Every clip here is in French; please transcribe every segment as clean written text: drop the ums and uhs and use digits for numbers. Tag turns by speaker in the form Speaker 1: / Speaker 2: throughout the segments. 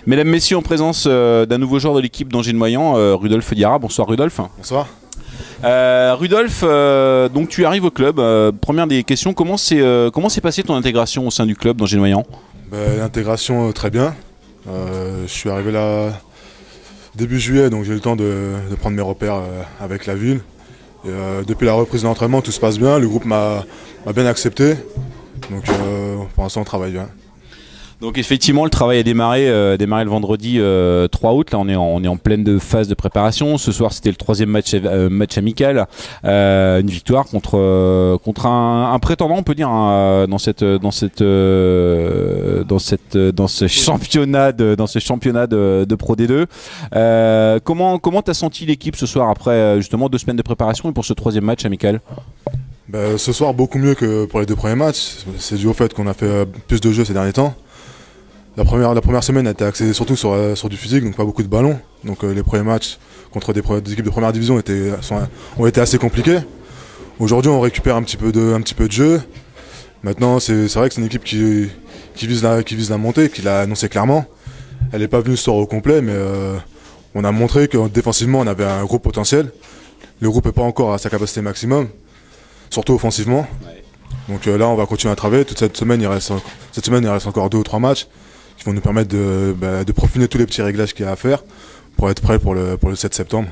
Speaker 1: Mesdames, Messieurs, en présence d'un nouveau joueur de l'équipe d'Angers-Noyant, Rudolf Diarra. Bonsoir Rudolf.
Speaker 2: Bonsoir.
Speaker 1: Rudolf, donc tu arrives au club. Première des questions, comment s'est passée ton intégration au sein du club d'Angers-Noyant?
Speaker 2: L'intégration très bien. Je suis arrivé là début juillet, donc j'ai eu le temps de prendre mes repères avec la ville. Et, depuis la reprise de l'entraînement, tout se passe bien. Le groupe m'a bien accepté. Donc pour l'instant, on travaille bien.
Speaker 1: Donc effectivement, le travail a démarré le vendredi 3 août. Là, on est en pleine phase de préparation. Ce soir, c'était le troisième match amical. Une victoire contre un prétendant, on peut dire, dans ce championnat de Pro D2. Comment t'as senti l'équipe ce soir après justement 2 semaines de préparation et pour ce troisième match amical?
Speaker 2: Ce soir, beaucoup mieux que pour les 2 premiers matchs. C'est dû au fait qu'on a fait plus de jeux ces derniers temps. La première semaine a été axée surtout sur du physique, donc pas beaucoup de ballons. Donc les premiers matchs contre des équipes de première division ont été assez compliqués. Aujourd'hui, on récupère un petit peu de jeu. Maintenant, c'est vrai que c'est une équipe qui vise la montée, qui l'a annoncé clairement. Elle n'est pas venue ce soir au complet, mais on a montré que défensivement, on avait un gros potentiel. Le groupe n'est pas encore à sa capacité maximum, surtout offensivement. Ouais. Donc là, on va continuer à travailler. Toute cette semaine, il reste encore 2 ou 3 matchs qui vont nous permettre de profiner tous les petits réglages qu'il y a à faire pour être prêt pour le 7 septembre.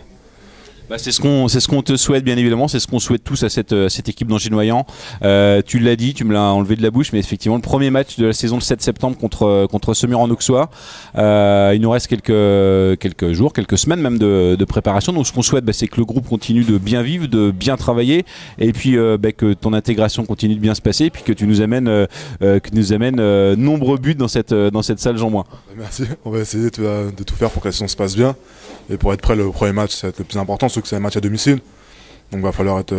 Speaker 1: C'est ce qu'on te souhaite, bien évidemment, c'est ce qu'on souhaite tous à cette équipe d'Angers-Noyant. Tu l'as dit, tu me l'as enlevé de la bouche, mais effectivement le premier match de la saison le 7 septembre contre Semur-en-Auxois. Il nous reste quelques jours, quelques semaines même de préparation. Donc ce qu'on souhaite, c'est que le groupe continue de bien vivre, de bien travailler, et puis que ton intégration continue de bien se passer, et puis que tu nous amènes nombreux buts dans cette salle Jean Moin.
Speaker 2: Merci, on va essayer de tout faire pour que la saison se passe bien. Et pour être prêt, le premier match, ça va être le plus important, surtout que c'est un match à domicile. Donc il va falloir être...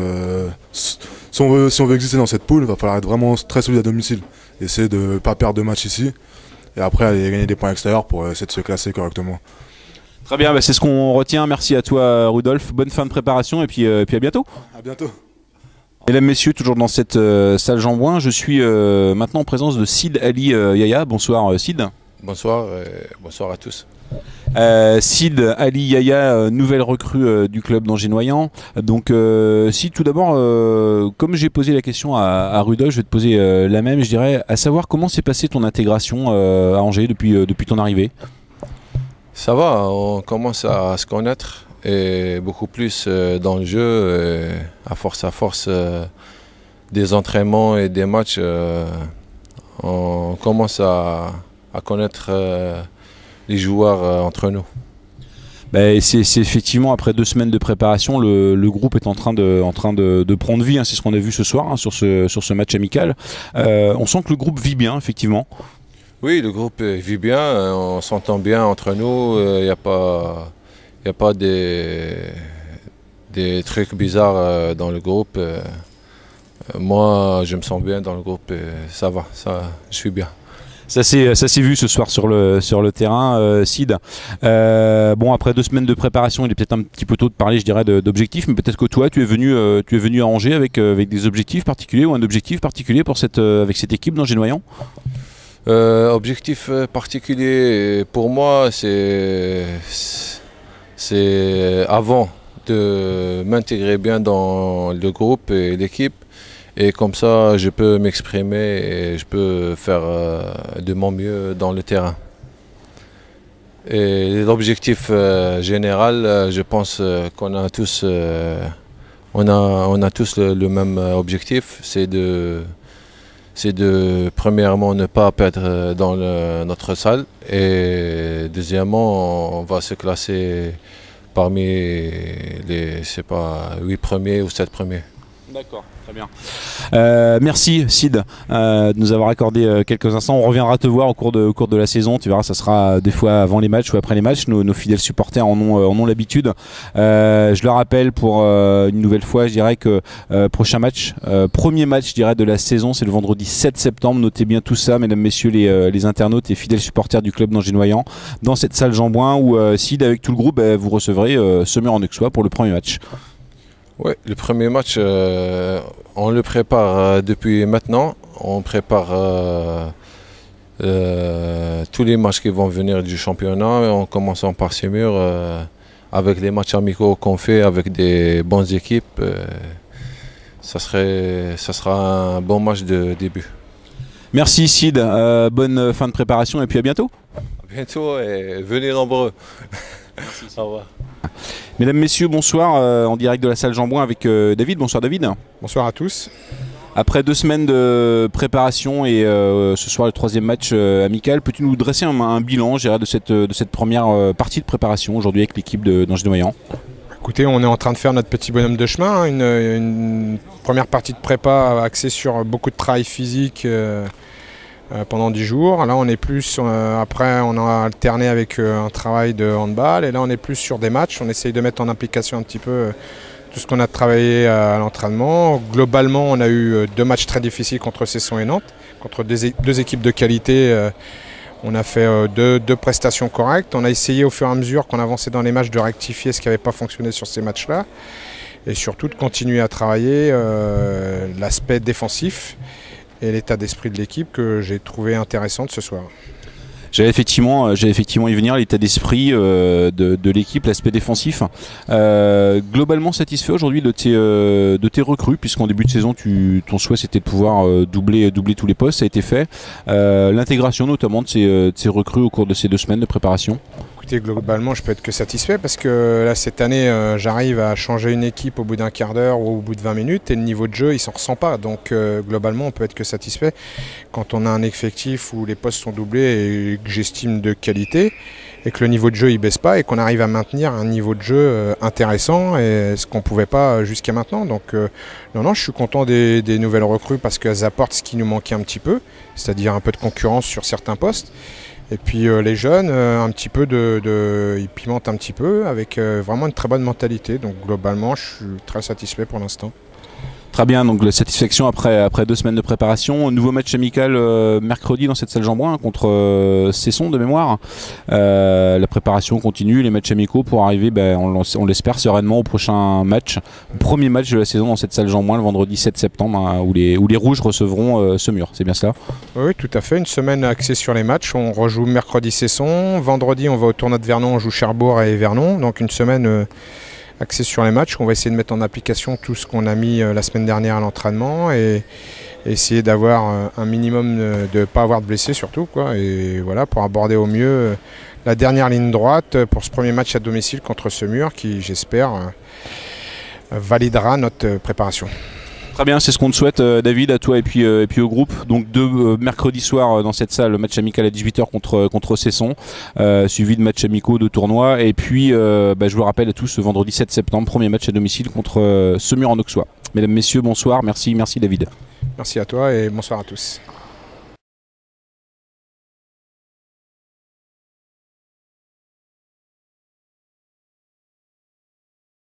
Speaker 2: si on veut exister dans cette poule, il va falloir être vraiment très solide à domicile. Essayer de ne pas perdre de match ici. Et après, aller gagner des points extérieurs pour essayer de se classer correctement.
Speaker 1: Très bien, c'est ce qu'on retient. Merci à toi, Rudolf. Bonne fin de préparation et puis à bientôt.
Speaker 2: À bientôt.
Speaker 1: Mesdames, Messieurs, toujours dans cette salle Jean Moin, je suis maintenant en présence de Sid Ali Yaya. Bonsoir Sid.
Speaker 3: Bonsoir, bonsoir à tous.
Speaker 1: Sid Ali Yaya, nouvelle recrue du club d'Angers-Noyant. Donc Sid, tout d'abord, comme j'ai posé la question à Rudolf, je vais te poser la même, je dirais, à savoir comment s'est passée ton intégration à Angers depuis ton arrivée.
Speaker 3: Ça va, on commence à se connaître et beaucoup plus dans le jeu. Et à force des entraînements et des matchs, on commence à connaître les joueurs entre nous.
Speaker 1: C'est effectivement après 2 semaines de préparation, le groupe est en train de prendre vie, hein, c'est ce qu'on a vu ce soir, hein, sur ce match amical. On sent que le groupe vit bien, effectivement.
Speaker 3: Oui, le groupe vit bien, on s'entend bien entre nous, il n'y a pas des trucs bizarres dans le groupe. Moi, je me sens bien dans le groupe, ça va, je suis bien.
Speaker 1: Ça s'est vu ce soir sur le terrain, Sid. Après 2 semaines de préparation, il est peut-être un petit peu tôt de parler, je dirais, d'objectifs, mais peut-être que toi, tu es venu à Angers avec des objectifs particuliers ou un objectif particulier avec cette équipe d'Angers-Noyant.
Speaker 3: Objectif particulier pour moi, c'est avant de m'intégrer bien dans le groupe et l'équipe. Et comme ça, je peux m'exprimer et je peux faire de mon mieux dans le terrain. Et l'objectif général, je pense qu'on a tous, on a tous le même objectif, c'est de premièrement ne pas perdre dans notre salle et deuxièmement, on va se classer parmi les 8 premiers ou 7 premiers.
Speaker 1: D'accord. Très bien. Merci Sid de nous avoir accordé quelques instants. On reviendra te voir au cours de la saison. Tu verras, ça sera des fois avant les matchs ou après les matchs. Nos fidèles supporters en ont l'habitude. Je le rappelle pour une nouvelle fois, je dirais que prochain match, premier match, je dirais, de la saison, c'est le vendredi 7 septembre. Notez bien tout ça, mesdames, messieurs les internautes et fidèles supporters du club d'Angers-Noyant, dans cette salle Jean Moin où Sid, avec tout le groupe, vous recevrez Semur-en-Auxois pour le premier match.
Speaker 3: Oui, le premier match, on le prépare depuis maintenant. On prépare tous les matchs qui vont venir du championnat, en commençant par Semur, avec les matchs amicaux qu'on fait avec des bonnes équipes, ça sera un bon match de début.
Speaker 1: Merci Sid, bonne fin de préparation et puis à bientôt.
Speaker 3: À bientôt et venez nombreux. Merci. Au revoir.
Speaker 1: Mesdames, Messieurs, bonsoir, en direct de la salle Jean-Bouin avec David. Bonsoir David.
Speaker 4: Bonsoir à tous.
Speaker 1: Après 2 semaines de préparation et ce soir le 3e match amical, peux-tu nous dresser un bilan de cette première partie de préparation aujourd'hui avec l'équipe d'Angers-Noyant?
Speaker 4: Écoutez, on est en train de faire notre petit bonhomme de chemin, une première partie de prépa axée sur beaucoup de travail physique pendant 10 jours. Là on est plus, après on a alterné avec un travail de handball et là on est plus sur des matchs. On essaye de mettre en application un petit peu tout ce qu'on a travaillé à l'entraînement. Globalement on a eu 2 matchs très difficiles contre Cesson et Nantes, contre deux équipes de qualité. On a fait deux prestations correctes. On a essayé au fur et à mesure qu'on avançait dans les matchs de rectifier ce qui n'avait pas fonctionné sur ces matchs-là et surtout de continuer à travailler l'aspect défensif et l'état d'esprit de l'équipe que j'ai trouvé intéressante ce soir.
Speaker 1: J'allais effectivement y venir, l'état d'esprit de l'équipe, l'aspect défensif. Globalement satisfait aujourd'hui de tes recrues, puisqu'en début de saison, ton souhait c'était de pouvoir doubler tous les postes, ça a été fait. L'intégration notamment de ces recrues au cours de ces 2 semaines de préparation.
Speaker 4: Écoutez, globalement, je peux être que satisfait parce que là, cette année, j'arrive à changer une équipe au bout d'un quart d'heure ou au bout de 20 minutes et le niveau de jeu, il s'en ressent pas. Donc, globalement, on peut être que satisfait quand on a un effectif où les postes sont doublés et que j'estime de qualité et que le niveau de jeu, il baisse pas et qu'on arrive à maintenir un niveau de jeu intéressant et ce qu'on pouvait pas jusqu'à maintenant. Donc, non, je suis content des nouvelles recrues parce qu'elles apportent ce qui nous manquait un petit peu, c'est-à-dire un peu de concurrence sur certains postes. Et puis les jeunes, un petit peu ils pimentent un petit peu avec vraiment une très bonne mentalité. Donc globalement, je suis très satisfait pour l'instant.
Speaker 1: Très bien, donc la satisfaction après 2 semaines de préparation. Nouveau match amical mercredi dans cette salle Jean-Bouin contre Cesson de mémoire. La préparation continue, les matchs amicaux pour arriver, on l'espère sereinement au prochain match. Premier match de la saison dans cette salle Jean-Bouin le vendredi 7 septembre où les Rouges recevront Semur, c'est bien cela?
Speaker 4: Oui, tout à fait. Une semaine axée sur les matchs. On rejoue mercredi Cesson. Vendredi, on va au tournoi de Vernon, on joue Cherbourg et Vernon. Donc une semaine axé sur les matchs. On va essayer de mettre en application tout ce qu'on a mis la semaine dernière à l'entraînement et essayer d'avoir un minimum de ne pas avoir de blessés surtout, quoi. Et voilà, pour aborder au mieux la dernière ligne droite pour ce premier match à domicile contre Semur qui, j'espère, validera notre préparation.
Speaker 1: Très bien, c'est ce qu'on te souhaite David, à toi et puis au groupe. Donc mercredi soir dans cette salle, match amical à 18 h contre Cesson, suivi de matchs amicaux de tournoi. Et puis je vous rappelle à tous ce vendredi 7 septembre, premier match à domicile contre Semur en Auxois. Mesdames, Messieurs, bonsoir, merci David.
Speaker 4: Merci à toi et bonsoir à tous.